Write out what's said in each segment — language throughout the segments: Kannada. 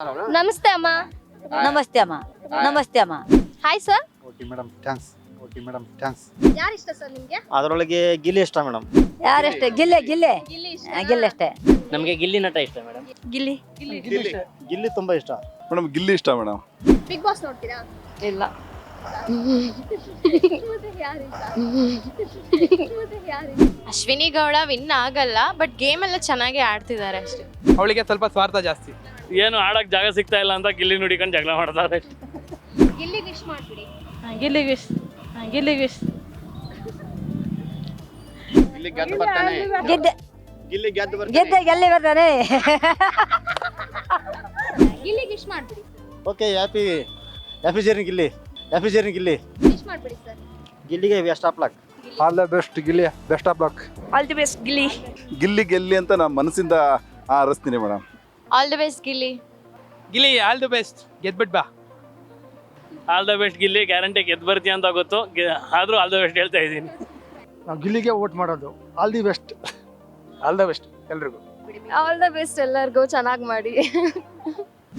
ನಮಸ್ತೆ ಅಮ್ಮ. ನಮಸ್ತೆ ಅಮ್ಮ. ನಮಸ್ತೆ ಅಮ್ಮ. Hi sir. Okay madam thanks. Okay madam thanks. ಯಾರು ಇಷ್ಟ ಸರ್ ನಿಮ್ಗೆ? ಅದರೊಳಗೆ ಗಿಲ್ಲಿ ಇಷ್ಟ ಮೇಡಮ್. ಯಾರಷ್ಟೇ ಗಿಲ್ಲೆ ಗಿಲ್ಲೆ ಗಿಲ್ಲಿ ಇಷ್ಟ. ಗಿಲ್ಲೆ ಅಷ್ಟೇ. ನಮಗೆ ಗಿಲ್ಲಿ ನಟ ಇಷ್ಟ ಮೇಡಮ್. ಗಿಲ್ಲಿ ಗಿಲ್ಲಿ ತುಂಬಾ ಇಷ್ಟ ಮೇಡಮ್ ಗಿಲ್ಲಿ ಇಷ್ಟ ಮೇಡಮ್. ಬಿಗ್ ಬಾಸ್ ನೋಡ್ತೀರಾ? ಇಲ್ಲ. ಮತ್ತೆ ಯಾರು ಇಷ್ಟ? ಮತ್ತೆ ಯಾರು ಇಷ್ಟ? ಅಶ್ವಿನಿ ಗೌಡ ವಿನ್ ಆಗಲ್ಲ, ಬಟ್ ಗೇಮ್ ಎಲ್ಲ ಚೆನ್ನಾಗಿ ಆಡ್ತಿದ್ದಾರೆ ಅಷ್ಟೇ. ಅವಳಿಗೆ ಸ್ವಲ್ಪ ಸ್ವಾರ್ಥ ಜಾಸ್ತಿ. ಏನು ಆಡಕ್ ಜಾಗ ಸಿಗ್ತಾ ಇಲ್ಲ ಅಂತ ಗಿಲ್ಲಿ ನುಡಿಕೊಂಡು ಜಗಳ ಮಾಡ್ತಾರೆ. ಗಿಲ್ಲಿ ವಿಶ್ ಮಾಡ್ಬಿಡಿ. ಗಿಲ್ಲಿಗೆ ಗಿಲ್ಲಿ ಗೆದ್ದು ಬರ್ತಾನೆ. ಗೆದ್ದೆ ಗಿಲ್ಲಿ ಗೆದ್ದು ಬರ್ತಾನೆ. ಗೆದ್ದೆ ಗೆಲ್ಲಿ ಬರ್ತಾನೆ. ಗಿಲ್ಲಿ ವಿಶ್ ಮಾಡ್ಬಿಡಿ. Okay happy journey Gilli. Happy journey Gilli. Wish ಮಾಡ್ಬಿಡಿ ಸರ್. ಗಿಲ್ಲಿಗೆ best of luck. All the best Gilli, best of luck. All the best Gilli. Gilli ಗೆಲ್ಲಿ ಅಂತ ನಾನು ಮನಸ್ಸಿಂದ ಹಾರೈಸ್ತೀನಿ madam. All the best Gilli. Gilli all the best, ಗೆದ್ಬಿಟ್ ಬಾ. All the best Gilli, guarantee ಗೆದ್ದು ಬರ್ತೀಯ ಅಂತ ಗೊತ್ತು, ಆದ್ರೂ ಆಲ್ ದ ಬೆಸ್ಟ್ ಹೇಳ್ತಾ ಇದ್ದೀನಿ. ನಾವು ಗಿಲ್ಲಿಗೆ ವೋಟ್ ಮಾಡೋದು. All the best. All the best ಎಲ್ರಿಗೂ. ಆಲ್ ದ ಬೆಸ್ಟ್ ಎಲ್ಲರಿಗೂ, ಚೆನ್ನಾಗಿ ಮಾಡಿ.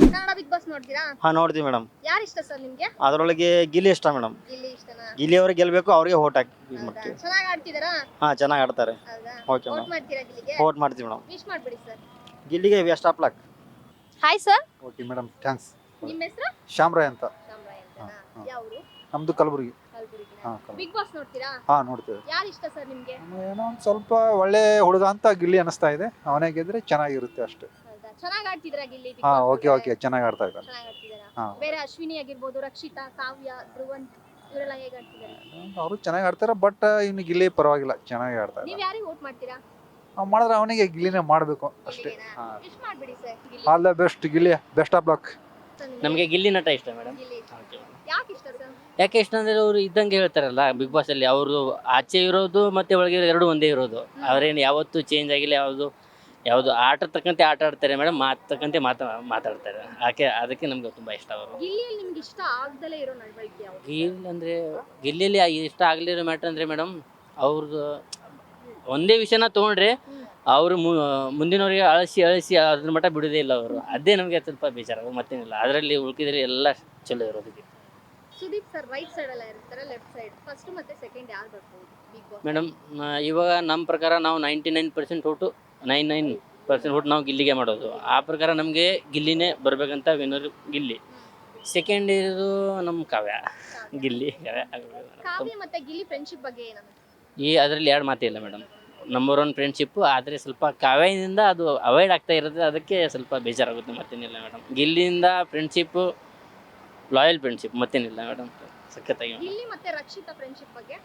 ಕನ್ನಡ ಬಿಗ್ ಬಾಸ್ ನೋಡ್ತೀರಾ? ಹಾ ನೋಡ್ತೀವಿ ಮೇಡಮ್. ಯಾರು ಇಷ್ಟ ಸರ್ ನಿಮ್ಗೆ? ಅದರೊಳಗೆ ಗಿಲ್ಲಿ ಇಷ್ಟ ಮೇಡಮ್. ಗಿಲ್ಲಿ ಇಷ್ಟನಾ? ಗಿಲ್ಲಿ ಅವ್ರಿಗೆ ಗೆಲ್ಬೇಕು, ಅವ್ರಿಗೆ ಓಟ್ ಹಾಕಿ ಹೌದಾ? ಮಾಡ್ತೀವಿ. ಚೆನ್ನಾಗಿ ಆಡ್ತಿದಾರಾ? ಹಾ ಚೆನ್ನಾಗಿ ಆಡ್ತಾರೆ. ಹೌದಾ? Okay vote madam. ಮಾಡ್ತೀರಾ ಗಿಲ್ಲಿಗೆ? ಓಟ್ ಮಾಡ್ತೀವಿ ಮೇಡಮ್. ವಿಶ್ ಮಾಡ್ಬಿಡಿ ಸರ್. ಗಿಲ್ಲಿಗೆ best of luck. Hi sir. Okay madam thanks. ನಿಮ್ಮ ಹೆಸರು? ಶ್ಯಾಮ್ರಾಯ್ ಅಂತ. ಶಾಮರಾಯ್ ಹಾ, ಅಂತನಾ? ಹಾ. ಯಾವ ಊರು? ನಮ್ದು ಕಲಬುರಗಿ. ಕಲಬುರಗಿನ. ಹಾ ಕಲಬುರಗಿ. ಬಿಗ್ ಬಾಸ್ ನೋಡ್ತೀರಾ? ಹಾ ನೋಡ್ತೇವೆ. ಯಾರು ಇಷ್ಟ ಸರ್ ನಿಮ್ಗೆ? ಏನೋ ಒಂದು ಸ್ವಲ್ಪ ಒಳ್ಳೆ ಹುಡುಗ ಅಂತ ಗಿಲ್ಲಿ ಅನಿಸ್ತಾ ಇದೆ. ಅವನೇ ಗೆದ್ರೆ ಚೆನ್ನಾಗಿರುತ್ತೆ ಅಷ್ಟೇ. ಹೌದಾ? ಚೆನ್ನಾಗಿ ಆಡ್ತಿದ್ರಾ ಗಿಲ್ಲಿ? Big ಹಾ Boss ಓಕೆ ಒಳಗಡೆ? ಓಕೆ ಚೆನ್ನಾಗಿ ಆಡ್ತಾ ಇದ್ದಾರೆ. ಚೆನ್ನಾಗಿ ಆಡ್ತಿದಾರಾ? ಹಾ. ಬೇರೆ ಅಶ್ವಿನಿ ಆಗಿರ್ಬೋದು, ರಕ್ಷಿತಾ, ಕಾವ್ಯ, ಧ್ರುವಂತ್ ಇವರೆಲ್ಲ ಹೇಗೆ ಆಡ್ತಿದ್ದಾರೆ? ಅವರು ಚೆನ್ನಾಗಿ ಆಡ್ತಾರೆ, ಬಟ್ ಇನ್ನು ಗಿಲ್ಲಿ ಪರವಾಗಿಲ್ಲ, ಚೆನ್ನಾಗಿ ಆಡ್ತಾ ನೀವ್ ಇದ್ದಾರೆ. ಯಾರಿಗೆ ವೋಟ್ ಮಾಡ್ತೀರಾ? ಅವ್ನು ಮಾಡಿದ್ರೆ ಅವನಿಗೆ ಗಿಲ್ಲಿನೇ ಮಾಡಬೇಕು ಅಷ್ಟೇ. ಗಿಲ್ಲಿಗೆನಾ? ಹಾ. ವಿಶ್ ಮಾಡ್ಬಿಡಿ sir Gilli. All the best Gilli, best of luck. Sir ನಿಮ್ಗೆ? ನಮಗೆ ಗಿಲ್ಲಿ ನಟ ಇಷ್ಟ ಮೇಡಮ್. ಗಿಲ್ಲಿ ಇಷ್ಟ. ಯಾಕೆ ಇಷ್ಟ ಸರ್? ಯಾಕೆ ಇಷ್ಟ ಅಂದ್ರೆ ಅವರು ಇದ್ದಂಗೆ ಹೇಳ್ತಾರಲ್ಲ ಬಿಗ್ ಬಾಸ್ ಅಲ್ಲಿ, ಅವರು ಆಚೆ ಇರೋದು ಮತ್ತೆ ಒಳಗೆ ಎರಡು ಒಂದೇ ಇರೋದು. ಅವ್ರೇನು ಯಾವತ್ತೂ ಚೇಂಜ್ ಆಗಿಲ್ಲ. ಯಾವುದು ಆಟ ತಕ್ಕಂತೆ ಆಟ ಆಡ್ತಾರೆ ಮೇಡಮ್, ಮಾತು ತಕ್ಕಂತೆ ಮಾತಾಡ್ತಾರೆ. ಅದಕ್ಕೆ ನಮ್ಗೆ ತುಂಬಾ ಇಷ್ಟ ಅವರು. ಗಿಲ್ಲಿಯಲ್ಲಿ ನಿಮ್ಗೆ ಇಷ್ಟ ಆಗ್ದಲೇ ಇರೋ ನಡವಳಿಕೆ ಯಾವುದು? ಗಿಲ್ಲಿಯಲ್ಲಿ ಇಷ್ಟ ಆಗಲಿರೋ ಮ್ಯಾಟ್ರ್ ಅಂದರೆ ಮೇಡಮ್, ಅವ್ರದ್ದು ಒಂದೇ ವಿಷಯನ ತೊಗೊಂಡ್ರೆ ಅವರು ಮುಂದಿನವ್ರಿಗೆ ಅಳಿಸಿ ಅದ್ರ ಮಟ್ಟ ಬಿಡೋದೇ ಇಲ್ಲ ಅವರು. ಅದೇ ನಮಗೆ ಸ್ವಲ್ಪ ಬೇಜಾರು, ಮತ್ತೇನಿಲ್ಲ. ಅದರಲ್ಲಿ ಉಳ್ಕಿದ್ರೆ ಎಲ್ಲ ಚಲೋ ಇರೋದಕ್ಕೆ. ಸುದೀಪ್ ಸರ್ ರೈಟ್ ಸೈಡ್ ಎಲ್ಲ ಇರ್ತಾರೆ, ಲೆಫ್ಟ್ ಸೈಡ್ ಫಸ್ಟ್ ಮತ್ತೆ ಸೆಕೆಂಡ್ ಯಾರು ಬರ್ಬೋದು ಬಿಗ್ ಬಾಸ್? ಮೇಡಮ್ ಇವಾಗ ನಮ್ಮ ಪ್ರಕಾರ ನಾವು 99% ಓಟು 99% ಓಟ್ ನಾವು ಗಿಲ್ಲಿಗೆ ಮಾಡೋದು. ಆ ಪ್ರಕಾರ ನಮಗೆ ಗಿಲ್ಲಿನೇ ಬರಬೇಕಂತ ವಿನ್ನರ್ ಗಿಲ್ಲಿ. ಸೆಕೆಂಡ್ ಇರೋದು ನಮ್ಮ ಕಾವ್ಯ. ಗಿಲ್ಲಿ ಕಾವ್ಯ ಮತ್ತೆ ಗಿಲ್ಲಿ ಫ್ರೆಂಡ್ಶಿಪ್ ಬಗ್ಗೆ ಏನಂತ? ಅದರಲ್ಲಿ ಎರಡು ಮಾತೇ ಇಲ್ಲ ಮೇಡಮ್. ನಂಬರ್ 1 ಫ್ರೆಂಡ್ಶಿಪ್ಪು, ಆದರೆ ಸ್ವಲ್ಪ ಕಾವ್ಯದಿಂದ ಅದು ಅವಾಯ್ಡ್ ಆಗ್ತಾ ಇರುತ್ತೆ. ಅದಕ್ಕೆ ಸ್ವಲ್ಪ ಬೇಜಾರಾಗುತ್ತೆ, ಮತ್ತೇನಿಲ್ಲ ಮೇಡಮ್. ಗಿಲ್ಲಿಯಿಂದ ಫ್ರೆಂಡ್ಶಿಪ್ಪು ಲಾಯಲ್ ಫ್ರೆಂಡ್ಶಿಪ್, ಮತ್ತೇನಿಲ್ಲ ಮೇಡಮ್. ಸಖತ್ತಾಗಿ ಗಿಲ್ಲಿ ಮತ್ತೆ ರಕ್ಷಿತಾ ಫ್ರೆಂಡ್ಶಿಪ್ ಬಗ್ಗೆ?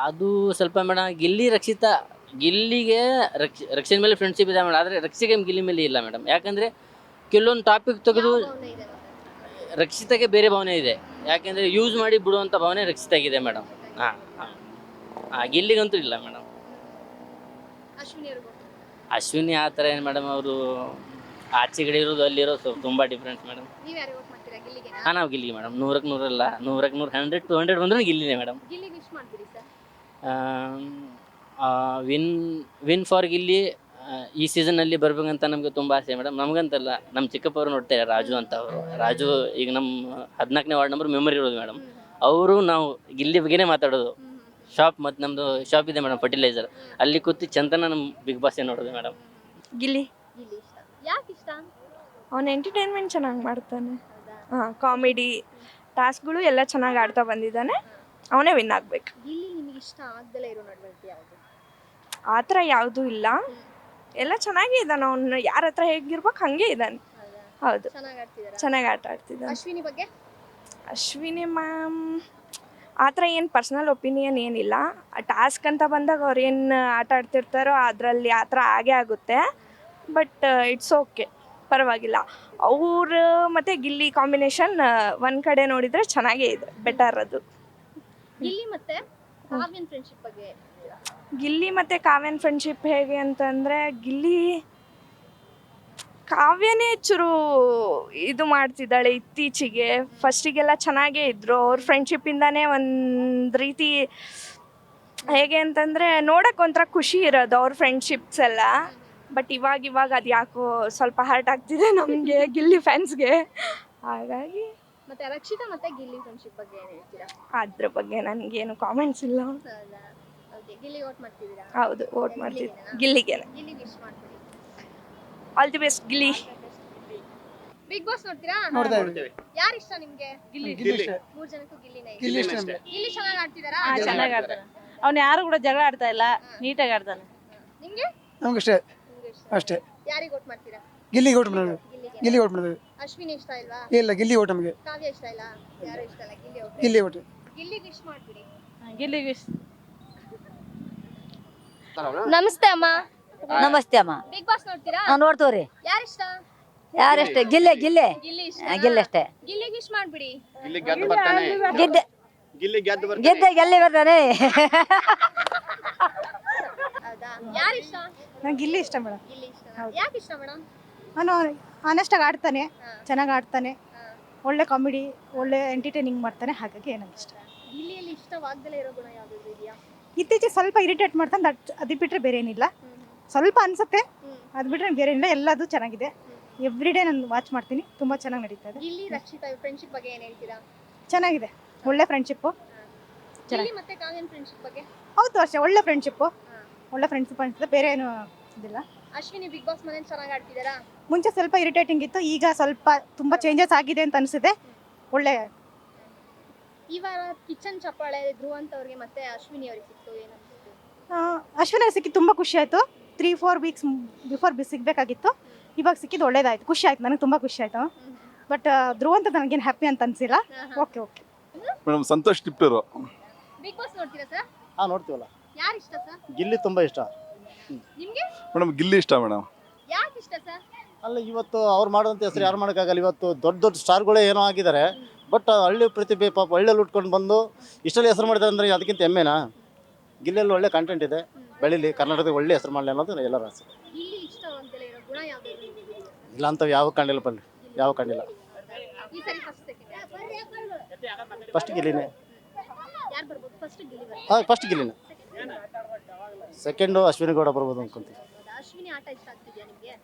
ಅದು ಸ್ವಲ್ಪ ಮೇಡಮ್, ಗಿಲ್ಲಿಗೆ ರಕ್ಷಿನ ಮೇಲೆ ಫ್ರೆಂಡ್ಶಿಪ್ ಇದೆ ಮೇಡಮ್, ಆದರೆ ರಕ್ಷಿಗೆ ಗಿಲ್ಲಿ ಮೇಲೆ ಇಲ್ಲ ಮೇಡಮ್. ಯಾಕಂದರೆ ಕೆಲವೊಂದು ಟಾಪಿಕ್ ತೆಗೆದು ಯಾವ ಭಾವನೆ ಇದೆ ಮತ್ತೆ? ರಕ್ಷಿತಾಗೆ ಬೇರೆ ಭಾವನೆ ಇದೆ. ಯಾಕೆಂದರೆ ಯೂಸ್ ಮಾಡಿ ಬಿಡುವಂಥ ಭಾವನೆ ರಕ್ಷಿತಾಗಿದೆ ಮೇಡಮ್. ಹಾಂ ಗಿಲ್ಲಿಗಂತೂ ಇಲ್ಲ ಮೇಡಮ್. ಅಶ್ವಿನಿ ಅವ್ರಿಗೂ? ಅಶ್ವಿನಿ ಆ ಥರ ಏನು ಮೇಡಮ್, ಅವರು ಆಚೆಗಡೆ ಇರೋದು ಅಲ್ಲಿರೋ ತುಂಬ ಡಿಫ್ರೆನ್ಸ್ ಮೇಡಮ್. ನೀವ್ ಯಾರಿಗೆ ವೋಟ್ ಮಾಡ್ತೀರಾ ಗಿಲ್ಲಿಗೆನಾ? ಹಾಂ ನಾವು ಗಿಲ್ಲಿಗೆ ಮೇಡಮ್. 100ಕ್ಕೆ 100 ಅಲ್ಲ, 100ಕ್ಕೆ 100, 100 to 100 ಬಂದರೂ ಗಿಲ್ಲಿನೇ ಮೇಡಮ್. ಗಿಲ್ಲಿ ವಿಶ್ ಮಾಡ್ಬಿಡಿ ಸರ್. ವಿನ್ ಫಾರ್ ಗಿಲ್ಲಿ ಈ ಸೀಸನ್ನಲ್ಲಿ ಬರ್ಬೇಕಂತ ನಮಗೆ ತುಂಬ ಆಸೆ ಮೇಡಮ್. ನಮಗಂತಲ್ಲ, ನಮ್ಮ ಚಿಕ್ಕಪ್ಪವರು ನೋಡ್ತಾರೆ, ರಾಜು ಅಂತ ಅವರು. ರಾಜು ಈಗ ನಮ್ಮ 14ನೇ ವಾರ್ಡ್ ನಂಬರ್ ಮೆಂಬರ್ ಇರೋದು ಮೇಡಮ್. ಅವರು ನಾವು ಗಿಲ್ಲಿ ಬಗ್ಗೆನೇ ಮಾತಾಡೋದು. ಶಾಪ್ ಮತ್ತು ನಮ್ಮದು ಶಾಪ್ ಇದೆ ಮೇಡಮ್, ಫರ್ಟಿಲೈಸರ್. ಅಲ್ಲಿ ಕೂತು ಚಂತನ ನಮ್ಮ ಬಿಗ್ ಬಾಸ್ ನೋಡೋದು ಮೇಡಮ್. ಗಿಲ್ಲಿ. ಗಿಲ್ಲಿ ಇಷ್ಟ. ಯಾಕೆ ಇಷ್ಟ? ಅವನು ಎಂಟರ್ಟೈನ್ಮೆಂಟ್ ಚೆನ್ನಾಗಿ ಮಾಡ್ತಾನೆ. ಹೌದಾ? ಹಾಂ, ಕಾಮಿಡಿ ಟಾಸ್ಕ್ಗಳು ಎಲ್ಲ ಚೆನ್ನಾಗಿ ಆಡ್ತಾ ಬಂದಿದ್ದಾನೆ. ಅವನೇ ವಿನ್ ಆಗಬೇಕು. ಗಿಲ್ಲಿ ನಿಮಗೆ ಇಷ್ಟ ಆಗ್ದಲೇ ಇರೋ ನಡವಳಿಕೆ ಯಾವುದು? ಆ ಥರ ಯಾವುದೂ ಇಲ್ಲ, ಎಲ್ಲ ಚೆನ್ನಾಗೇ ಇದ್ದಾನೆ. ಅವನು ಯಾರ ಹತ್ರ ಹೇಗಿರ್ಬೇಕು ಹಾಗೆ ಇದ್ದಾನೆ. ಹೌದಾ? ಹೌದು, ಚೆನ್ನಾಗಿ ಆಡ್ತಿದಾರಾ? ಚೆನ್ನಾಗಿ ಆಟ ಆಡ್ತಿದ್ದಾನೆ. ಅಶ್ವಿನಿ ಬಗ್ಗೆ? ಅಶ್ವಿನಿ ಮ್ಯಾಮ್ ಆ ಥರ ಏನು ಪರ್ಸ್ನಲ್ ಒಪಿನಿಯನ್ ಏನಿಲ್ಲ. ಟಾಸ್ಕ್ ಅಂತ ಬಂದಾಗ ಅವ್ರು ಏನು ಆಟ ಆಡ್ತಿರ್ತಾರೋ ಅದರಲ್ಲಿ ಆ ಥರ ಆಗೇ ಆಗುತ್ತೆ. ಬಟ್ ಇಟ್ಸ್ ಓಕೆ, ಪರವಾಗಿಲ್ಲ. ಅವರು ಮತ್ತು ಗಿಲ್ಲಿ ಕಾಂಬಿನೇಷನ್ ಒಂದು ಕಡೆ ನೋಡಿದರೆ ಚೆನ್ನಾಗೇ ಇದೆ, ಬೆಟರ್ ಅದು. ಗಿಲ್ಲಿ ಮತ್ತೆ ಕಾವ್ಯನ್ ಫ್ರೆಂಡ್ಶಿಪ್ ಬಗ್ಗೆ? ಗಿಲ್ಲಿ ಮತ್ತು ಕಾವ್ಯನ್ ಫ್ರೆಂಡ್ಶಿಪ್ ಹೇಗೆ ಅಂತಂದರೆ, ಕಾವ್ಯನೇ ಚೂರು ಇದು ಮಾಡ್ತಿದ್ದಾಳೆ ಇತ್ತೀಚೆಗೆ. ಫಸ್ಟಿಗೆಲ್ಲ ಚೆನ್ನಾಗೇ ಇದ್ದರು. ಅವ್ರ ಫ್ರೆಂಡ್ಶಿಪ್ಪಿಂದನೇ ಒಂದು ರೀತಿ ಹೇಗೆ ಅಂತಂದರೆ ನೋಡೋಕೆ ಒಂಥರ ಖುಷಿ ಇರೋದು ಅವ್ರ ಫ್ರೆಂಡ್ಶಿಪ್ಸ್ ಎಲ್ಲ. ಬಟ್ ಇವಾಗ ಅದು ಯಾಕೋ ಸ್ವಲ್ಪ ಹರ್ಟ್ ಆಗ್ತಿದೆ ನಮಗೆ ಗಿಲ್ಲಿ ಫ್ಯಾನ್ಸ್ಗೆ. ಹಾಗಾಗಿ ಮತ್ತೆ ರಕ್ಷಿತಾ ಮತ್ತೆ ಗಿಲ್ಲಿ ಫ್ರೆಂಡ್ಶಿಪ್ ಬಗ್ಗೆ ಏನ್ ಹೇಳ್ತೀರಾ? ಅದ್ರ ಬಗ್ಗೆ ನನಗೇನು ಕಾಮೆಂಟ್ಸ್ ಇಲ್ಲ. ಹೌದಾ? ಓಕೆ, ಗಿಲ್ಲಿ ವೋಟ್ ಮಾಡ್ತಿದ್ದೀರಾ? ಹೌದು, ವೋಟ್ ಮಾಡ್ತಿದ್ದೆ ಗಿಲ್ಲಿಗೆನೆ. ಗಿಲ್ಲಿ ವಿಶ್ ಮಾಡ್ಬಿಡಿ. All the best Gilli. Bigg Boss ನೋಡ್ತೀರಾ? ಯಾರು ಇಷ್ಟ ನಿಮ್ಗೆ? ಮೂರ್ ಜನಕ್ಕೂ ಗಿಲ್ಲಿನೇ ಇಷ್ಟ. ಗಿಲ್ಲಿ ಚೆನ್ನಾಗಿ ಆಡ್ತಿದಾರಾ? ಚೆನ್ನಾಗಿ ಆಡ್ತಾನೆ. ಅವ್ನು ಯಾರು ಕೂಡ ಜಗಳ ಆಡ್ತಾ ಇಲ್ಲ, ನೀಟಾಗಿ ಆಡ್ತಾನೆ. ನಿಮ್ಗೆ? ನಮ್ಗಷ್ಟೇ ನಿಮ್ಗೆ ಇಷ್ಟ. ಅಷ್ಟೇ. ಯಾರಿಗೆ ವೋಟ್ ಮಾಡ್ತೀರಾ? ಗಿಲ್ಲಿಗೆ ಓಟ್ ಮಾಡೋದು. ಗಿಲ್ಲಿಗೆ. ಗಿಲ್ಲಿ ಓಟ್ ಮಾಡೋದು. ಅಶ್ವಿನಿ ಇಷ್ಟ ಇಲ್ವಾ? ಇಲ್ಲ, ಗಿಲ್ಲಿ ಓಟ್ ನಮಗೆ. ಕಾವ್ಯ ಇಷ್ಟ ಇಲ್ಲ? ಯಾರು ಇಷ್ಟ ಇಲ್ಲ, ಗಿಲ್ಲಿ ಓಟ್. ಗಿಲ್ಲಿ ಓಟ್. ಗಿಲ್ಲಿಗೆ ವಿಶ್ ಮಾಡ್ಬಿಡಿ. ಗಿಲ್ಲಿಗೆ ನಮಸ್ತೆ ಅಮ್ಮ. ನಮಸ್ತೆ ಅಮ್ಮ. ಬಿಗ್ ಬಾಸ್ ನೋಡ್ತೀರಾ? ನಾವು ನೋಡ್ತೀವ್ರಿ. ಯಾರು ಇಷ್ಟ? ಯಾರಷ್ಟೇ ಗಿಲ್ಲೆ ಗಿಲ್ಲೆ ಗಿಲ್ಲಿ ಇಷ್ಟ. ಗಿಲ್ಲೆ ಅಷ್ಟೇ. ಗಿಲ್ಲಿಗೆ ವಿಶ್ ಮಾಡ್ಬಿಡಿ. ಗೆದ್ದೆ ಗೆಲ್ಲಿ ಬರ್ತಾನೆ. ಹೌದಾ? ಯಾರು ಇಷ್ಟ? ನಂಗೆ ಗಿಲ್ಲಿ ಇಷ್ಟ ಮೇಡಮ್. ಗಿಲ್ಲಿ ಇಷ್ಟ. ಯಾಕೆ ಇಷ್ಟ ಮೇಡಮ್? ಅವನು ಆನೆಸ್ಟಾಗಿ ಆಡ್ತಾನೆ, ಚೆನ್ನಾಗಿ ಆಡ್ತಾನೆ, ಒಳ್ಳೆ ಕಾಮಿಡಿ, ಒಳ್ಳೆ ಎಂಟರ್ಟೈನಿಂಗ್ ಮಾಡ್ತಾನೆ. ಹಾಗಾಗಿ ನನಗೆ ಇಷ್ಟ. ಗಿಲ್ಲಿಯಲ್ಲಿ ಇಷ್ಟವಾಗದಲ್ಲೇ ಇರೋ ಗುಣ ಯಾವ್ದಾದ್ರು ಇದೆಯಾ? ಇತ್ತೀಚೆಗೆ ಸ್ವಲ್ಪ ಇರಿಟೇಟ್ ಮಾಡ್ತಾನೆ, ಅದು ಬಿಟ್ಟರೆ ಬೇರೆ ಏನಿಲ್ಲ. ಸ್ವಲ್ಪ ಅನ್ಸುತ್ತೆ, ಅದು ಬಿಟ್ಟರೆ ಬೇರೆ ಏನಿಲ್ಲ. ಎಲ್ಲದೂ ಚೆನ್ನಾಗಿದೆ. ಎವ್ರಿ ಡೇ ನಾನು ವಾಚ್ ಮಾಡ್ತೀನಿ, ತುಂಬ ಚೆನ್ನಾಗಿ ನಡೀತಾ ಇದೆ. ಗಿಲ್ಲಿ ರಕ್ಷಿತಾ ಫ್ರೆಂಡ್ಶಿಪ್ ಬಗ್ಗೆ ಏನ್ ಹೇಳ್ತೀರಾ? ಚೆನ್ನಾಗಿದೆ, ಒಳ್ಳೆ ಫ್ರೆಂಡ್ಶಿಪ್ಪು. ಗಿಲ್ಲಿ ಮತ್ತೆ ಕಾವ್ಯನ್ ಫ್ರೆಂಡ್ಶಿಪ್ ಬಗ್ಗೆ? ಹೌದು, ಅಷ್ಟೇ ಒಳ್ಳೆ ಫ್ರೆಂಡ್ಶಿಪ್ಪು, ಒಳ್ಳೆ ಫ್ರೆಂಡ್ಶಿಪ್ ಅನಿಸುತ್ತೆ. ಬೇರೆ ಏನು ಇದಿಲ್ಲ. ಅಶ್ವಿನಿ ಬಿಗ್ ಬಾಸ್ ಮನೇಲಿ ಚೆನ್ನಾಗಿ ಆಡ್ತಿದಾರಾ? ಮುಂಚೆ ಸ್ವಲ್ಪ ಇರಿಟೇಟಿಂಗ್ ಇತ್ತು, ಈಗ ಸ್ವಲ್ಪ ತುಂಬ ಚೇಂಜಸ್ ಆಗಿದೆ ಅಂತ ಅನಿಸುತ್ತೆ. ಒಳ್ಳೆ. ಈ ವಾರ ಕಿಚನ್ ಚಪ್ಪಾಳೆ ಧ್ರುವಂತ್ ಅವ್ರಿಗೆ ಮತ್ತೆ ಅಶ್ವಿನಿ ಅವ್ರಿಗೆ ಸಿಕ್ತು, ಏನನ್ಸುತ್ತೆ? ಅಶ್ವಿನಿ ಸಿಕ್ಕಿ ತುಂಬ ಖುಷಿ ಆಯಿತು. 3-4 ವೀಕ್ಸ್ ಬಿಫೋರ್ ಸಿಗಬೇಕಾಗಿತ್ತು, ಇವಾಗ ಸಿಕ್ಕಿದ್ದು ಒಳ್ಳೇದಾಯ್ತು. ಖುಷಿ ಆಯ್ತು, ನನಗೆ ತುಂಬ ಖುಷಿ ಆಯಿತು. ಬಟ್ ಧ್ರುವಂತ ನನಗೇನು ಹ್ಯಾಪಿ ಅಂತ ಅನಿಸಿಲ್ಲ. Okay. Madam Santosh Tiptur. Bigg Boss ನೋಡ್ತೀರಾ ಸರ್? ನೋಡ್ತೀವಲ್ಲ. ಯಾರು ಇಷ್ಟ ಸರ್? ಗಿಲ್ಲಿ ತುಂಬ ಇಷ್ಟ. ನಿಮ್ಗೆ? ಮೇಡಮ್ ಗಿಲ್ಲಿ ಇಷ್ಟ ಮೇಡಮ್. ಯಾಕೆ ಇಷ್ಟ ಸರ್? ಅಲ್ಲ, ಇವತ್ತು ಅವ್ರು ಮಾಡೋದಂತ ಹೆಸರು ಯಾರು ಮಾಡೋಕ್ಕಾಗಲ್ಲ. ಇವತ್ತು ದೊಡ್ಡ ದೊಡ್ಡ ಸ್ಟಾರ್ಗಳೇ ಏನೋ ಆಗಿದ್ದಾರೆ, ಬಟ್ ಹಳ್ಳಿ ಪ್ರತಿಭೆ ಪಾಪ ಹಳ್ಳಿಯಲ್ಲಿ ಉಟ್ಕೊಂಡು ಬಂದು ಇಷ್ಟೆಲ್ಲ ಹೆಸರು ಮಾಡಿದ್ದಾರೆ ಅಂದರೆ ಅದಕ್ಕಿಂತ ಹೆಮ್ಮೆನಾ? ಗಿಲ್ಲಿಯಲ್ಲಿ ಒಳ್ಳೆ ಕಂಟೆಂಟ್ ಇದೆ, ಬೆಳೀಲಿ, ಕರ್ನಾಟಕದಲ್ಲಿ ಒಳ್ಳೆ ಹೆಸರು ಮಾಡಲಿ ಅನ್ನೋದು ಎಲ್ಲರ ಆಸೆ. ಗಿಲ್ಲಿ ಇಷ್ಟವಾಗದಲ್ಲೇ ಇರೋ ಗುಣ ಯಾವ್ದಾದ್ರು ನಿಮ್ಗೆ? ಇಲ್ಲ ಅಂತ ಯಾವ ಕಂಡಿಲ್ಲ, ಬನ್ನಿ ಯಾವ ಕಂಡಿಲ್ಲ. ಈ ಸರಿ ಫಸ್ಟ್ ಸೆಕೆಂಡ್ ಫಸ್ಟ್ ಗಿಲ್ಲಿನೇ. ಯಾರು ಬರ್ಬೋದು? ಫಸ್ಟ್ ಗಿಲ್ಲಿ ಬರ್ಬೋದು. ಹಾಂ, ಫಸ್ಟ್ ಗಿಲ್ಲಿನೇ. ಸೆಕೆಂಡು ಅಶ್ವಿನಿ ಗೌಡ ಬರ್ಬೋದು ಅನ್ಕೊಂತೀವಿ. ಅಶ್ವಿನಿ ಆಟ ಇಷ್ಟ ಆಗ್ತಿದ್ಯಾ ನಿಮ್ಗೆ?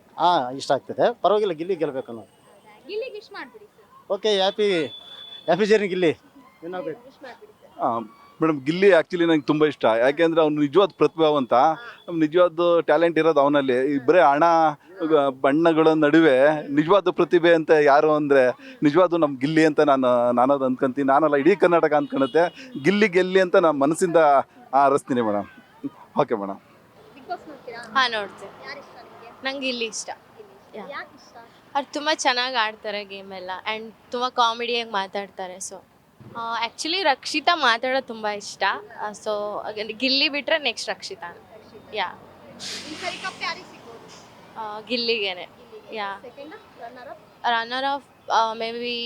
ಇಷ್ಟ ಆಗ್ತಿದೆ, ಪರವಾಗಿಲ್ಲ, ಗಿಲ್ಲಿ ಗೆಲ್ಬೇಕು ಅನ್ನೋದು. ಗಿಲ್ಲಿಗೆ ವಿಶ್ ಮಾಡ್ಬಿಡಿ sir. Okay, happy journey Gilli. ಏನಾಗಬೇಕು? ವಿಶ್ ಮಾಡ್ಬಿಡಿ ಸರ್. ಮೇಡಮ್ ಗಿಲ್ಲಿ ಆ್ಯಕ್ಚುಲಿ ನಂಗೆ ತುಂಬ ಇಷ್ಟ. ಯಾಕೆಂದರೆ ಅವ್ನು ನಿಜವಾದ ಪ್ರತಿಭಾವಂತ, ನಿಜವಾದ ಟ್ಯಾಲೆಂಟ್ ಇರೋದು ಅವನಲ್ಲಿ. ಬರೀ ಹಣ ಬಣ್ಣಗಳ ನಡುವೆ ನಿಜವಾದ ಪ್ರತಿಭೆ ಅಂತ ಯಾರು ಅಂದರೆ ನಿಜವಾದ ನಮ್ಮ ಗಿಲ್ಲಿ ಅಂತ ನಾನದು ಅಂದ್ಕೊಂತೀನಿ. ನಾನಲ್ಲ, ಇಡೀ ಕರ್ನಾಟಕ ಅಂದ್ಕೊಳುತ್ತೆ. ಗಿಲ್ಲಿ ಗೆಲ್ಲಿ ಅಂತ ನಾನು ಮನಸ್ಸಿಂದ ಆರಿಸ್ತೀನಿ madam. Okay madam. Bigg Boss ನೋಡ್ತೀರಾ? ಹಾಂ, ನೋಡ್ತೀನಿ. ಯಾರು ಇಷ್ಟ ನಿಮಗೆ? ನಂಗೆ ಗಿಲ್ಲಿ ಇಷ್ಟ. ಯಾಕೆ ಇಷ್ಟ? ಅವ್ರು ತುಂಬ ಚೆನ್ನಾಗಿ ಆಡ್ತಾರೆ ಗೇಮ್ ಎಲ್ಲ, ಆ್ಯಂಡ್ ತುಂಬ ಕಾಮಿಡಿಯಾಗಿ ಮಾತಾಡ್ತಾರೆ. ಸೊ ಆ್ಯಕ್ಚುಲಿ ರಕ್ಷಿತಾ ಮಾತಾಡೋದು ತುಂಬ ಇಷ್ಟ. ಸೊ ಗಿಲ್ಲಿ ಬಿಟ್ಟರೆ ನೆಕ್ಸ್ಟ್ ರಕ್ಷಿತಾ. ಯಾ, ಈ ಸರಿ ಕಪ್ ಯಾರಿಗೆ ಸಿಗ್ಬೋದು? ಗಿಲ್ಲಿಗೇನೆ. Yeah, second runner up? Runner up may be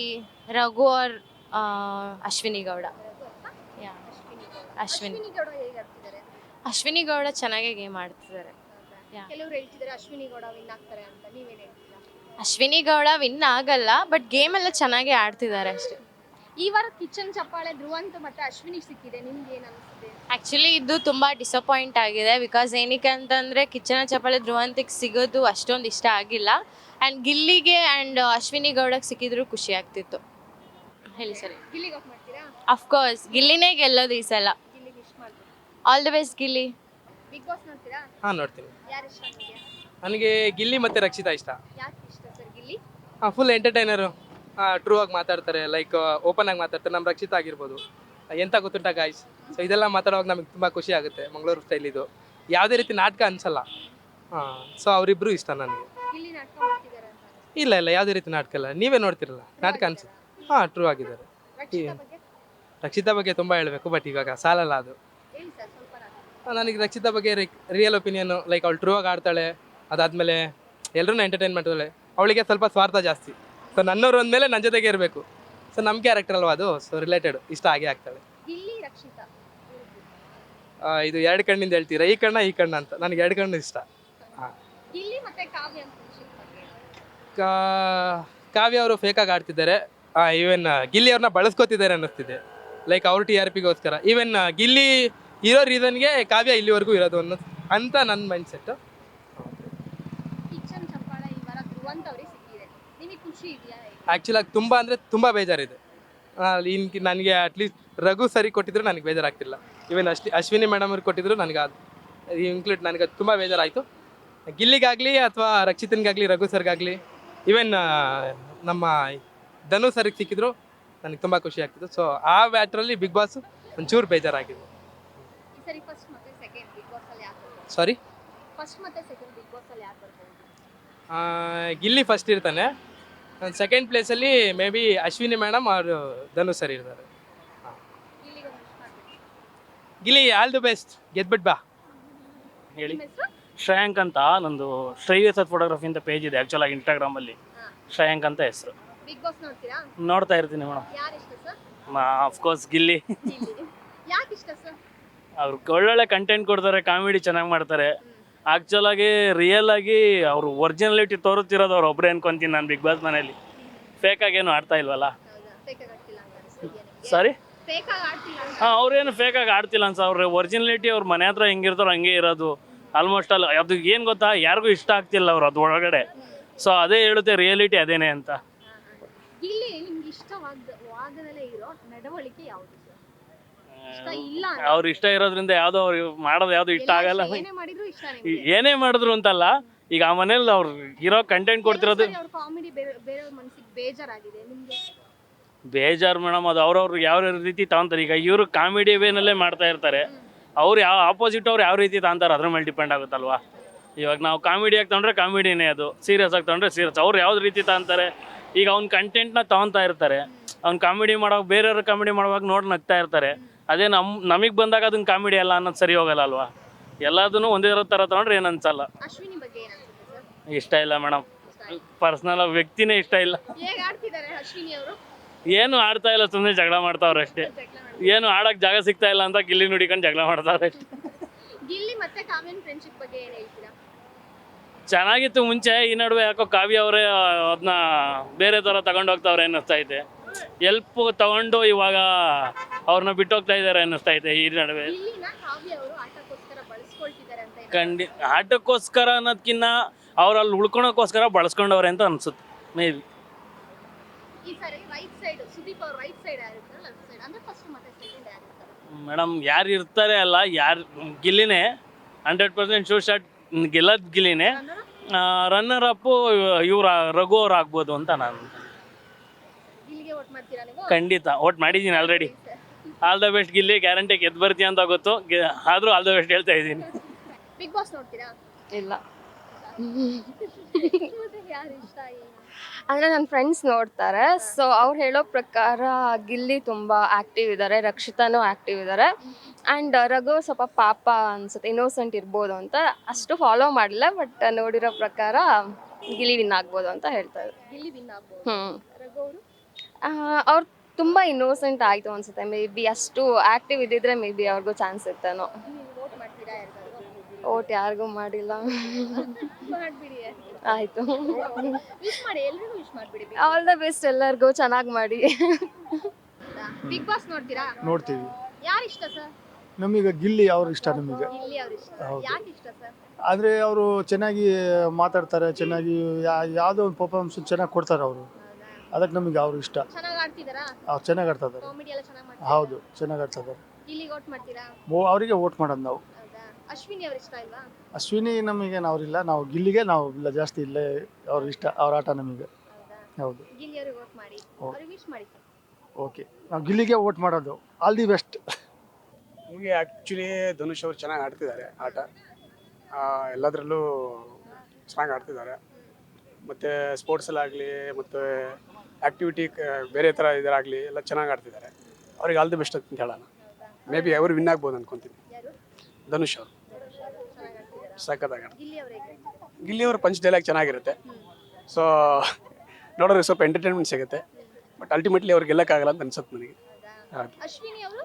Raghu or Ashwini Gowda. Yeah, Ashwini Gowda ಹೇಗೆ ಆಡ್ತಿದ್ದಾರೆ? ಅಶ್ವಿನಿ ಗೌಡ ಚೆನ್ನಾಗೇ ಗೇಮ್ ಆಡ್ತಿದ್ದಾರೆ. ಯಾ, ಕೆಲವರು ಹೇಳ್ತಿದ್ದಾರೆ ಅಶ್ವಿನಿ ಗೌಡ ವಿನ್ ಆಗ್ತಾರೆ ಅಂತ, ನೀವೇನು ಹೇಳ್ತೀರಾ? ಅಶ್ವಿನಿ ಗೌಡ ವಿನ್ ಆಗಲ್ಲ, ಬಟ್ ಗೇಮ್ ಎಲ್ಲ ಚೆನ್ನಾಗೇ ಆಡ್ತಿದ್ದಾರೆ ಅಷ್ಟೇ. ಈ ವಾರ ಕಿಚನ್ ಚಪ್ಪಾಳೆ ಧ್ರುವಂತ್ ಮತ್ತೆ ಅಶ್ವಿನಿ ಸಿಕ್ಕಿದೆ, ನಿಮ್ಗೆ ಏನು ಅನಿಸುತ್ತೆ? ಆ್ಯಕ್ಚುಲಿ ಇದು ತುಂಬ ಡಿಸಪಾಯಿಂಟ್ ಆಗಿದೆ. ಬಿಕಾಸ್ ಏನಕ್ಕೆ ಅಂತಂದರೆ ಕಿಚನ ಚಪ್ಪಾಳೆ ಧ್ರುವಂತಿಗೆ ಸಿಗೋದು ಅಷ್ಟೊಂದು ಇಷ್ಟ ಆಗಿಲ್ಲ. ಆ್ಯಂಡ್ ಗಿಲ್ಲಿಗೆ ಆ್ಯಂಡ್ ಅಶ್ವಿನಿ ಗೌಡಕ್ಕೆ ಸಿಕ್ಕಿದ್ರು ಖುಷಿ ಆಗ್ತಿತ್ತು. ಹೇಳಿ ಸರಿ. ಗಿಲ್ಲಿಗೆ ಆಫ್ ಮಾಡ್ತೀರಾ? ಅಫ್ಕೋರ್ಸ್ ಗಿಲ್ಲಿನೇ ಗೆಲ್ಲೋದು ಈ ಸಲ. ಗಿಲ್ಲಿಗೆ ವಿಶ್ ಮಾಡ್ತೀರಾ? All the best Gilli. Bigg Boss ನೋಡ್ತೀರಾ? ಹಾಂ, ನೋಡ್ತೀನಿ. ಯಾರು ಇಷ್ಟ ನಿಮಗೆ? ನನಗೆ ಗಿಲ್ಲಿ ಮತ್ತು ರಕ್ಷಿತಾ ಇಷ್ಟ. ಯಾಕೆ ಇಷ್ಟ sir Gilli? Full entertainer, true ಆಗಿ ಮಾತಾಡ್ತಾರೆ, ಲೈಕ್ ಓಪನ್ ಆಗಿ ಮಾತಾಡ್ತಾರೆ. ನಮ್ಮ ರಕ್ಷಿತಾ ಆಗಿರ್ಬೋದು, ಎಂತ ಗೊತ್ತುಂಟ ಗಾಯ್ಸ್. ಸೊ ಇದೆಲ್ಲ ಮಾತಾಡುವಾಗ ನಮಗೆ ತುಂಬ ಖುಷಿ ಆಗುತ್ತೆ. ಮಂಗಳೂರು ಸ್ಟೈಲ್ ಇದು, ಯಾವುದೇ ರೀತಿ ನಾಟಕ ಅನ್ಸಲ್ಲ. ಸೊ ಅವರಿಬ್ಬರು ಇಷ್ಟ ನನಗೆ. ಗಿಲ್ಲಿ ನಾಟಕ ಮಾಡ್ತಿದ್ದಾರೆ ಅಂತ? ಇಲ್ಲ, ಯಾವುದೇ ರೀತಿ ನಾಟಕ ಇಲ್ಲ. ನೀವೇ ನೋಡ್ತಿರಲ್ಲ, ನಾಟಕ ಅನ್ಸುತ್ತೆ. ಟ್ರೂ ಆಗಿದ್ದಾರೆ. ರಕ್ಷಿತಾ ಬಗ್ಗೆ? ರಕ್ಷಿತಾ ಬಗ್ಗೆ ತುಂಬ ಹೇಳಬೇಕು, ಬಟ್ ಇವಾಗ ಸಾಲಲ್ಲ ಅದು. ಹೇಳಿ ಸರ್ ಸ್ವಲ್ಪ. ನನಗೆ ರಕ್ಷಿತಾ ಬಗ್ಗೆ ರಿಯಲ್ ಒಪಿನಿಯನು, ಲೈಕ್ ಅವಳು ಟ್ರೂ ಆಗಿ ಆಡ್ತಾಳೆ. ಅದಾದಮೇಲೆ ಎಲ್ಲರೂ ಎಂಟರ್ಟೈನ್ ಮಾಡ್ತಾಳೆ. ಅವಳಿಗೆ ಸ್ವಲ್ಪ ಸ್ವಾರ್ಥ ಜಾಸ್ತಿ. ಸೊ ನನ್ನವರು ಅಂದಮೇಲೆ ನನ್ನ ಜೊತೆಗೆ ಇರಬೇಕು. ಸೊ ನಮ್ಮ ಕ್ಯಾರೆಕ್ಟರ್ ಅಲ್ವಾ ಅದು, ಸೊ ರಿಲೇಟೆಡ್ ಇಷ್ಟ ಆಗೇ ಆಗ್ತಾಳೆ. ಗಿಲ್ಲಿ ರಕ್ಷಿತಾ ಇದು ಎರಡು ಕಣ್ಣಿಂದ ಹೇಳ್ತೀರಾ, ಈ ಕಣ್ಣ ಅಂತ? ನನಗೆ ಎರಡು ಕಣ್ಣು ಇಷ್ಟ. ಹಾಂ. ಗಿಲ್ಲಿ ಮತ್ತೆ ಕಾವ್ಯ ಫ್ರೆಂಡ್ಶಿಪ್ ಬಗ್ಗೆ? ಕಾವ್ಯ ಅವರು ಫೇಕಾಗಿ ಆಡ್ತಿದ್ದಾರೆ. ಈವನ್ ಗಿಲ್ಲಿ ಅವ್ರನ್ನ ಬಳಸ್ಕೊತಿದ್ದಾರೆ ಅನ್ನಿಸ್ತಿದೆ, ಲೈಕ್ ಅವ್ರ TRPಗೋಸ್ಕರ. ಈವನ್ ಗಿಲ್ಲಿ ಇರೋ ರೀಸನ್ಗೆ ಕಾವ್ಯ ಇಲ್ಲಿವರೆಗೂ ಇರೋದು ಅಂತ ನನ್ನ ಮೈಂಡ್ ಸೆಟ್ಟು. ಖುಷಿ ಇದೆಯಾ? ಆ್ಯಕ್ಚುಲಾಗಿ ತುಂಬ ಅಂದರೆ ತುಂಬ ಬೇಜಾರಿದೆ. ನನಗೆ ಅಟ್ಲೀಸ್ಟ್ ರಘು ಸರಿ ಕೊಟ್ಟಿದ್ರು ನನಗೆ ಬೇಜಾರಾಗ್ತಿಲ್ಲ. ಈವನ್ ಅಶ್ವಿನಿ ಮೇಡಮ್ ಅವ್ರಿಗೆ ಕೊಟ್ಟಿದ್ರು ನನಗೆ ಅದು ಇನ್ಕ್ಲೂಡ್ ನನಗೆ ತುಂಬ ಬೇಜಾರಾಯಿತು. ಗಿಲ್ಲಿಗಾಗಲಿ ಅಥವಾ ರಕ್ಷಿತನಿಗಾಗಲಿ ರಘು ಸರ್ಗಾಗಲಿ ಈವನ್ ನಮ್ಮ ಧನು ಸರ್ಗೆ ಸಿಕ್ಕಿದ್ರು ನನಗೆ ತುಂಬ ಖುಷಿ ಆಗ್ತಿತ್ತು. ಸೊ ಆ ಬ್ಯಾಟ್ರಲ್ಲಿ ಬಿಗ್ ಬಾಸ್ ಒಂಚೂರು ಬೇಜಾರಾಗಿದೆ. ಈ ಸರಿ ಫಸ್ಟ್ ಮತ್ತೆ ಸೆಕೆಂಡ್ ಬಿಗ್ ಬಾಸ್ ಅಲ್ಲಿ ಯಾರು ಬರ್ಬೋದು? ಸಾರಿ, ಫಸ್ಟ್ ಮತ್ತೆ ಸೆಕೆಂಡ್ ಬಿಗ್ ಬಾಸ್ ಅಲ್ಲಿ ಯಾರು ಬರ್ಬೋದು? ಗಿಲ್ಲಿ ಫಸ್ಟ್ ಇರ್ತಾನೆ. ಸೆಕೆಂಡ್ ಪ್ಲೇಸಲ್ಲಿ ಮೇ ಬಿ ಅಶ್ವಿನಿ ಮೇಡಮ್ ಅವರು ಧನು ಸರ್ ಇರ್ತಾರೆ. ಗಿಲ್ಲಿಗೆ ಒಂದು wish ಮಾಡ್ಬೇಕು. ಗಿಲ್ಲಿ ಆಲ್ ದಿ ಬೆಸ್ಟ್, ಗೆದ್ಬಿಟ್ ಬಾ ಹೇಳಿ. ನಿಮ್ಮ ಹೆಸರು? ಶ್ರೇಯಾಂಕ್ ಅಂತ ನಂದು ಶ್ರೇಯಸ್ ಫೋಟೋಗ್ರಫಿ ಅಂತ ಪೇಜ್ ಇದೆ ಆ್ಯಕ್ಚುಲಾಗಿ ಇನ್ಸ್ಟಾಗ್ರಾಮಲ್ಲಿ. ಶ್ರೇಯಾಂಕ್ ಅಂತ ಹೆಸರು. ಬಿಗ್ ಬಾಸ್ ನೋಡ್ತೀರಾ? ನೋಡ್ತಾ ಇರ್ತೀನಿ ಮೇಡಮ್. ಯಾರು ಇಷ್ಟ ಸರ್? ಅಫ್ಕೋರ್ಸ್ ಗಿಲ್ಲಿ. ಗಿಲ್ಲಿ. ಯಾಕೆ ಇಷ್ಟ ಸರ್? ಅವ್ರು ಒಳ್ಳೊಳ್ಳೆ ಕಂಟೆಂಟ್ ಕೊಡ್ತಾರೆ, ಕಾಮಿಡಿ ಚೆನ್ನಾಗಿ ಮಾಡ್ತಾರೆ. ಆ್ಯಕ್ಚುಲಾಗಿ ರಿಯಲ್ ಆಗಿ ಅವರು ಒರಿಜಿನಾಲಿಟಿ ತೋರುತ್ತಿರೋದು ಅವ್ರು ಒಬ್ಬರೇ ಅನ್ಕೊಂತೀನಿ ನಾನು ಬಿಗ್ ಬಾಸ್ ಮನೇಲಿ. ಫೇಕಾಗೇನು ಆಡ್ತಾ ಇಲ್ವಲ್ಲ. ಹೌದಾ? ಫೇಕ್ ಆಗಿ ಆಡ್ತಿಲ್ಲ ಅಂತ ಅನಿಸ್ತಿದ್ಯಾ ನಿಮಗೆ? ಸಾರಿ, ಫೇಕ್ ಆಗಿ ಆಡ್ತಿಲ್ಲ ಅಂತ? ಹಾಂ, ಅವ್ರೇನು ಫೇಕಾಗಿ ಆಡ್ತಿಲ್ಲ ಅನ್ಸ. ಅವ್ರ ಒರಿಜಿನಾಲಿಟಿ ಅವ್ರ ಮನೆ ಹತ್ರ ಹೆಂಗಿರ್ತಾರೋ ಹಂಗೆ ಇರೋದು. ಆಲ್ಮೋಸ್ಟ್ ಅಲ್ಲಿ ಅದು ಏನು ಗೊತ್ತಾ, ಯಾರಿಗೂ ಇಷ್ಟ ಆಗ್ತಿಲ್ಲ ಅವ್ರು ಅದು ಒಳಗಡೆ. ಸೊ ಅದೇ ಹೇಳುತ್ತೆ ರಿಯಾಲಿಟಿ ಅದೇನೆ ಅಂತ. ಗಿಲ್ಲಿ ನಿಮ್ಗೆ ಇಷ್ಟವಾಗದಲ್ಲೇ ಇರೋ ನಡವಳಿಕೆ ಯಾವುದು ಸರ್? ಇಷ್ಟ ಇಲ್ಲ ಅಂತ? ಅವ್ರು ಇಷ್ಟ ಇರೋದ್ರಿಂದ ಯಾವುದೋ ಅವ್ರು ಮಾಡೋದು ಯಾವುದು ಇಷ್ಟ ಆಗಲ್ಲ. ಏನೇ ಮಾಡಿದ್ರು ಇಷ್ಟ ನಿಮ್ಗೆ? ಏನೇ ಮಾಡಿದ್ರು ಅಂತಲ್ಲ, ಈಗ ಆ ಮನೇಲಿ ಅವ್ರು ಇರೋ ಕಂಟೆಂಟ್ ಕೊಡ್ತಿರೋದು ಅವ್ರ ಕಾಮಿಡಿ ಬೇರೆ ಮನಸ್ಸಿಗೆ ಬೇಜಾರಾಗಿದೆ ನಿಮ್ಗೆ? ಬೇಜಾರು ಮೇಡಮ್. ಅದು ಅವ್ರವ್ರು ಯಾವ ರೀತಿ ತಗೊಂತಾರೆ. ಈಗ ಇವರು ಕಾಮಿಡಿ ವೇನಲ್ಲೇ ಮಾಡ್ತಾ ಇರ್ತಾರೆ, ಅವ್ರು ಯಾವ ಆಪೋಸಿಟ್ ಅವ್ರು ಯಾವ ರೀತಿ ತಗೊಂತಾರೆ ಅದ್ರ ಮೇಲೆ ಡಿಪೆಂಡ್ ಆಗುತ್ತಲ್ವಾ. ಇವಾಗ ನಾವು ಕಾಮಿಡಿಯಾಗಿ ತೊಗೊಂಡ್ರೆ ಕಾಮಿಡಿನೇ, ಅದು ಸೀರಿಯಸ್ ಆಗಿ ತೊಗೊಂಡ್ರೆ ಸೀರಿಯಸ್. ಅವ್ರು ಯಾವ್ದು ರೀತಿ ತಗೊಂತಾರೆ, ಈಗ ಅವ್ನ ಕಂಟೆಂಟ್ನ ತೊಗೊತಾ ಇರ್ತಾರೆ. ಅವ್ನು ಕಾಮಿಡಿ ಮಾಡೋವಾಗ ಬೇರೆಯವ್ರು ಕಾಮಿಡಿ ಮಾಡುವಾಗ ನೋಡಿ ನಗ್ತಾ ಇರ್ತಾರೆ. ಅದೇ ನಮಗೆ ಬಂದಾಗ ಅದನ್ನ ಕಾಮಿಡಿ ಅಲ್ಲ ಅನ್ನೋದು ಸರಿ ಹೋಗಲ್ಲ ಅಲ್ವಾ. ಎಲ್ಲದನ್ನು ಒಂದೇ ಥರ ತೊಗೊಂಡ್ರೆ ಏನು ಅನ್ಸಲ್ಲ. ಅಶ್ವಿನಿ ಬಗ್ಗೆ ಏನು ಅನ್ಸುತ್ತೆ ಸರ್? ಇಷ್ಟ ಇಲ್ಲ ಮೇಡಮ್, ಪರ್ಸ್ನಲ್ ವ್ಯಕ್ತಿನೇ ಇಷ್ಟ ಇಲ್ಲ. ಹೇಗೆ ಆಡ್ತಿದ್ದಾರೆ ಅಶ್ವಿನಿ ಅವರು? ಏನು ಆಡ್ತಾ ಇಲ್ಲ, ಸುಮ್ಮನೆ ಜಗಳ ಮಾಡ್ತಾವ್ರೆ ಅಷ್ಟೇ. ಏನು ಆಡಕ್ಕೆ ಜಾಗ ಸಿಗ್ತಾ ಇಲ್ಲ ಅಂತ ಗಿಲ್ಲಿ ನುಡಿಕೊಂಡು ಜಗಳ ಮಾಡ್ತಾವ್ರೆ ಅಷ್ಟೇ. ಗಿಲ್ಲಿ ಮತ್ತೆ ಕಾವ್ಯನ್ ಫ್ರೆಂಡ್ಶಿಪ್ ಬಗ್ಗೆ ಏನು ಹೇಳ್ತೀರಾ? ಚೆನ್ನಾಗಿತ್ತು ಮುಂಚೆ, ಈ ನಡುವೆ ಯಾಕೋ ಕಾವ್ಯ ಅವರೇ ಅದನ್ನ ಬೇರೆ ಥರ ತಗೊಂಡು ಹೋಗ್ತಾವ್ರೆ ಅನ್ನಿಸ್ತಾ ಐತೆ. ಎಲ್ಪ್ ತಗೊಂಡು ಇವಾಗ ಅವ್ರನ್ನ ಬಿಟ್ಟು ಹೋಗ್ತಾ ಇದ್ದಾರೆ ಅನ್ನಿಸ್ತಾ ಐತೆ ಈ ನಡುವೆ. ಗಿಲ್ಲಿನ ಕಾವ್ಯ ಅವರು ಆಟಕ್ಕೋಸ್ಕರ ಬಳಸ್ಕೊಳ್ತಿದ್ದಾರೆ ಅಂತ ಆಟಕ್ಕೋಸ್ಕರ ಅನ್ನೋದಕ್ಕಿಂತ ಅವ್ರಲ್ಲಿ ಉಳ್ಕೊಳಕ್ಕೋಸ್ಕರ ಬಳಸ್ಕೊಂಡವ್ರೆ ಅಂತ ಅನ್ಸುತ್ತೆ ಮೇ ಬಿ. ಈ ಸಾರಿ ರೈಟ್ ಸೈಡ್ ಸುದೀಪ್ ಅವ್ರ ರೈಟ್ ಸೈಡ್ ಯಾರಿರ್ತಾರೆ, ಲೆಫ್ಟ್ ಸೈಡ್ ಅಂದ್ರೆ ಫಸ್ಟ್ ಮತ್ತೆ ಸೆಕೆಂಡ್ ಯಾರಿರ್ತಾರೆ? ಮೇಡಮ್ ಯಾರು ಇರ್ತಾರೆ ಅಲ್ಲ, ಯಾರು ಗಿಲ್ಲಿನೇ 100% ಶೂ ಶಾಟ್ ಗೆಲ್ಲದ್ ಗಿಲ್ಲಿನೇ. ರನ್ನರ್ ಅಪ್ಪು ಇವ್ರ ರಘು ಅವ್ರು ಆಗ್ಬೋದು ಅಂತ ನಾನು ಗಿಲ್ಲಿಗೆ ವೋಟ್ ಮಾಡ್ತೀರಾ ನೀವು? ಖಂಡಿತ ವೋಟ್ ಮಾಡಿದ್ದೀನಿ already. All the best Gilli, guarantee ಗೆದ್ದು ಬರ್ತೀಯ ಅಂತ ಗೊತ್ತು, ಆದರೂ ಆಲ್ ದ ಬೆಸ್ಟ್ ಹೇಳ್ತಾ ಇದ್ದೀನಿ. ಬಿಗ್ ಬಾಸ್ ನೋಡ್ತೀರಾ? ಇಲ್ಲ. ಮತ್ತೆ ಯಾರು ಇಷ್ಟ ಏನು? ಅಂದರೆ ನನ್ನ ಫ್ರೆಂಡ್ಸ್ ನೋಡ್ತಾರೆ. ಸೊ ಅವ್ರು ಹೇಳೋ ಪ್ರಕಾರ ಗಿಲ್ಲಿ ತುಂಬ ಆ್ಯಕ್ಟಿವ್ ಇದ್ದಾರೆ, ರಕ್ಷಿತಾನೂ ಆ್ಯಕ್ಟಿವ್ ಇದ್ದಾರೆ. ಆ್ಯಂಡ್ ರಘು ಸ್ವಲ್ಪ ಪಾಪ ಅನ್ಸುತ್ತೆ, ಇನ್ನೋಸೆಂಟ್ ಇರ್ಬೋದು ಅಂತ. ಅಷ್ಟು ಫಾಲೋ ಮಾಡಿಲ್ಲ, ಬಟ್ ನೋಡಿರೋ ಪ್ರಕಾರ ಗಿಲ್ಲಿ ವಿನ್ ಆಗ್ಬೋದು ಅಂತ ಹೇಳ್ತಾರೆ. ಗಿಲ್ಲಿ ವಿನ್ ಆಗ್ಬೋದು. ರಘು ಅವರು ಅವ್ರು ತುಂಬ ಇನ್ನೋಸೆಂಟ್ ಆಯಿತು ಅನ್ಸುತ್ತೆ. ಮೇ ಬಿ ಅಷ್ಟು ಆ್ಯಕ್ಟಿವ್ ಇದ್ದಿದ್ರೆ ಮೇ ಬಿ ಅವ್ರಿಗೂ ಚಾನ್ಸ್ ಇತ್ತೇನೋ. ವೋಟ್ ಮಾಡ್ತೀರಾ ಯಾರಿಗಾದ್ರು? ಓಟ್ ಯಾರಿಗೂ ಮಾಡಿಲ್ಲ. ಮಾಡ್ಬಿಡಿ. ಆಯಿತು, ವಿಶ್ ಮಾಡಿ, ಎಲ್ರಿಗೂ ವಿಶ್ ಮಾಡ್ಬಿಡಿ. ಆಲ್ ದ ಬೆಸ್ಟ್ ಎಲ್ಲರಿಗೂ, ಚೆನ್ನಾಗಿ ಮಾಡಿ. ಬಿಗ್ ಬಾಸ್ ನೋಡ್ತೀರಾ? ನೋಡ್ತೀವಿ. ಯಾರು ಇಷ್ಟ ಸರ್? ನಮಗೆ ಗಿಲ್ಲಿ ಅವ್ರು ಇಷ್ಟ ನಮಗೆ. ಗಿಲ್ಲಿ ಅವ್ರು ಇಷ್ಟ. ಹೌದು. ಯಾಕೆ ಇಷ್ಟ ಸರ್? ಆದರೆ ಅವರು ಚೆನ್ನಾಗಿ ಮಾತಾಡ್ತಾರೆ, ಚೆನ್ನಾಗಿ ಯಾವುದೋ ಒಂದು ಪರ್ಫಾರ್ಮೆನ್ಸ್ ಚೆನ್ನಾಗಿ ಕೊಡ್ತಾರೆ ಅವರು. ಅದಕ್ಕೆ ನಮಗೆ ಅವರು ಇಷ್ಟ. ಚೆನ್ನಾಗಿ ಆಡ್ತಿದಾರಾ? ಅವ್ರು ಚೆನ್ನಾಗಿ ಆಡ್ತಾ ಇದ್ದಾರೆ. ಕಾಮಿಡಿ ಎಲ್ಲ ಚೆನ್ನಾಗಿ ಮಾಡ್ತಾರೆ. ಹೌದು, ಚೆನ್ನಾಗಿ ಆಡ್ತಾ ಇದ್ದಾರೆ. ಗಿಲ್ಲಿಗೆ ವೋಟ್ ಮಾಡ್ತೀರಾ? ಅವರಿಗೆ ವೋಟ್ ಮಾಡೋದು ನಾವು. ಹೌದಾ? ಅಶ್ವಿನಿ ಅವ್ರು ಇಷ್ಟ ಇಲ್ವಾ? ಅಶ್ವಿನಿ ನಮಗೇನು ಅವರಿಲ್ಲ, ನಾವು ಗಿಲ್ಲಿಗೆ ನಾವು ಇಲ್ಲ ಜಾಸ್ತಿ ಇಲ್ಲೇ ಅವ್ರ ಇಷ್ಟ, ಅವ್ರ ಆಟ ನಮಗೆ. ಹೌದು. ಗಿಲ್ಲಿ ಅವ್ರಿಗೆ ವೋಟ್ ಮಾಡಿ, ಅವ್ರಿಗೆ ವಿಶ್ ಮಾಡಿ ಸರ್. ಓಕೆ, ನಾವು ಗಿಲ್ಲಿಗೆ ವೋಟ್ ಮಾಡೋದು. All the best. ನಮಗೆ ಆ್ಯಕ್ಚುಲಿ ಧನುಷ್ ಅವರು ಚೆನ್ನಾಗಿ ಆಡ್ತಿದ್ದಾರೆ ಆಟ. ಎಲ್ಲದರಲ್ಲೂ ಚೆನ್ನಾಗಿ ಆಡ್ತಿದ್ದಾರೆ. ಮತ್ತು ಸ್ಪೋರ್ಟ್ಸಲ್ಲಾಗಲಿ ಮತ್ತು ಆ್ಯಕ್ಟಿವಿಟಿ ಬೇರೆ ಥರ ಇದರಾಗಲಿ ಎಲ್ಲ ಚೆನ್ನಾಗಿ ಆಡ್ತಿದ್ದಾರೆ. ಅವ್ರಿಗೆ ಆಲ್ ದಿ ಬೆಸ್ಟ್ ಅಂತ ಹೇಳೋಣ. ಮೇ ಬಿ ಅವರು ವಿನ್ ಆಗ್ಬೋದು ಅಂದ್ಕೊತೀನಿ. ಧನುಷ್ ಅವರು ಸಖತ್ತಾಗಿ ಆಡ್ತಾರೆ. ಗಿಲ್ಲಿ ಅವರು ಪಂಚ್ ಡೈಲಾಗ್ ಚೆನ್ನಾಗಿರುತ್ತೆ. ಸೊ ನೋಡೋರಿಗೆ ಸ್ವಲ್ಪ ಎಂಟರ್ಟೈನ್ಮೆಂಟ್ ಸಿಗುತ್ತೆ. ಬಟ್ ಅಲ್ಟಿಮೇಟ್ಲಿ ಅವ್ರಿಗೆ ಗೆಲ್ಲಕ್ಕಾಗಲ್ಲ ಅಂತ ಅನ್ಸುತ್ತೆ ನನಗೆ. ಹೌದು. ಅಶ್ವಿನಿ ಅವರು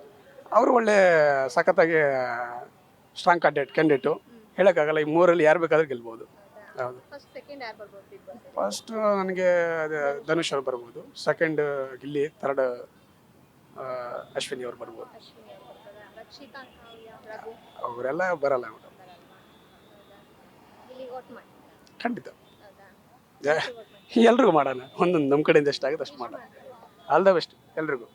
ಅವರು ಒಳ್ಳೆ ಸಖತ್ತಾಗಿ ಸ್ಟ್ರಾಂಗ್ ಕ್ಯಾಂಡಿಡೇಟು. ಹೇಳೋಕ್ಕಾಗಲ್ಲ, ಈ ಮೂರಲ್ಲಿ ಯಾರು ಬೇಕಾದ್ರೂ ಗೆಲ್ಬೋದು. ಹೌದು. ಫಸ್ಟ್ ಸೆಕೆಂಡ್ ಯಾರು ಬರ್ಬೋದು ಬಿಗ್ ಬಾಸ್? ಫಸ್ಟ್ ನನಗೆ ಧನುಷ್ ಅವ್ರು ಬರ್ಬೋದು, ಸೆಕೆಂಡ್ ಗಿಲ್ಲಿ, ಥರ್ಡ್ ಅಶ್ವಿನಿ ಅವ್ರು ಬರ್ಬೋದು. ಅಶ್ವಿನಿ ಅವರು ಬರ್ತಾರಾ? ರಕ್ಷಿತಾ, ಕಾವ್ಯ, ರಘು ಅವರೆಲ್ಲ ಬರಲ್ಲ ಮೇಡಮ್. ಗಿಲ್ಲಿಗೆ ವೋಟ್ ಮಾಡಿ. ಖಂಡಿತ. ಹೌದಾ? ಜಯ ವೋಟ್ ಮಾಡಿ. ಎಲ್ರಿಗೂ ಮಾಡೋಣ ಒಂದೊಂದು ನಮ್ಮ ಕಡೆಯಿಂದ ಎಷ್ಟಾಗುತ್ತೆ ಅಷ್ಟು ಮಾಡೋಣ ಆಲ್ ದ ಬೆಸ್ಟ್ ಎಲ್ರಿಗೂ.